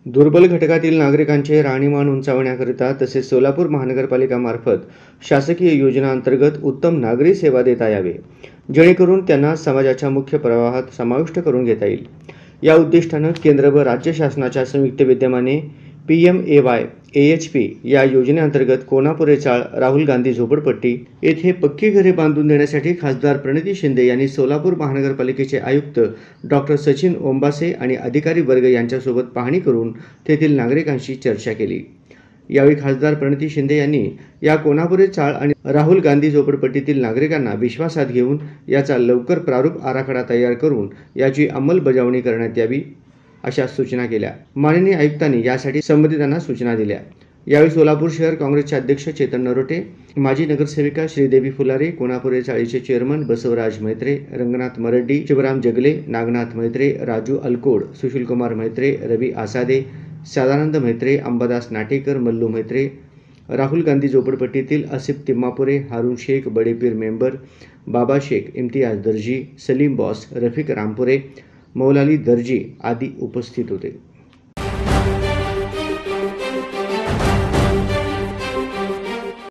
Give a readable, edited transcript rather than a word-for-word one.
दुर्बल घटकातील नागरिकांचे राहणीमान उंचावण्याकरिता तसेच सोलापूर महानगरपालिकामार्फत शासकीय योजनांतर्गत उत्तम नागरी सेवा देता यावे, जेणेकरून त्यांना समाजाच्या मुख्य प्रवाहात समाविष्ट करून घेता येईल. या उद्दिष्टानं केंद्र व राज्य शासनाच्या संयुक्त विद्यमाने PMAY AHP या योजनेअंतर्गत कोणापुरे चाळ राहुल गांधी झोपडपट्टी येथे पक्की घरे बांधून देण्यासाठी खासदार प्रणिती शिंदे यांनी सोलापूर महानगरपालिकेचे आयुक्त डॉक्टर सचिन ओंबासे आणि अधिकारी वर्ग यांच्यासोबत पाहणी करून तेथील नागरिकांशी चर्चा केली. यावेळी खासदार प्रणिती शिंदे यांनी या कोणापुरे चाळ आणि राहुल गांधी झोपडपट्टीतील नागरिकांना विश्वासात घेऊन याचा लवकर प्रारूप आराखडा तयार करून याची अंमलबजावणी करण्यात यावी अशा सूचना केल्या. माननीय आयुक्तांनी यासाठी संबंधितांना सूचना दिल्या. यावेळी सोलापूर शहर काँग्रेसचे अध्यक्ष चेतन नरोटे, माजी नगरसेविका श्रीदेवी फुलारे, कोणापुरे चाळीचे चेअरमन बसवराज मैत्रे, रंगनाथ मरड्डी, शिवराम जगले, नागनाथ मैत्रे, राजू अलकोड, सुशीलकुमार मैत्रे, रवी आसादे, सदानंद मैत्रे, अंबादास नाटेकर, मल्लू मैत्रे, राहुल गांधी झोपडपट्टीतील असिफ तिम्मापुरे, हारून शेख, बडेपीर मेंबर, बाबा शेख, इम्तियाज दर्जी, सलीम बॉस, रफिक रामपुरे, मौलाली दर्जी आदी उपस्थित होते.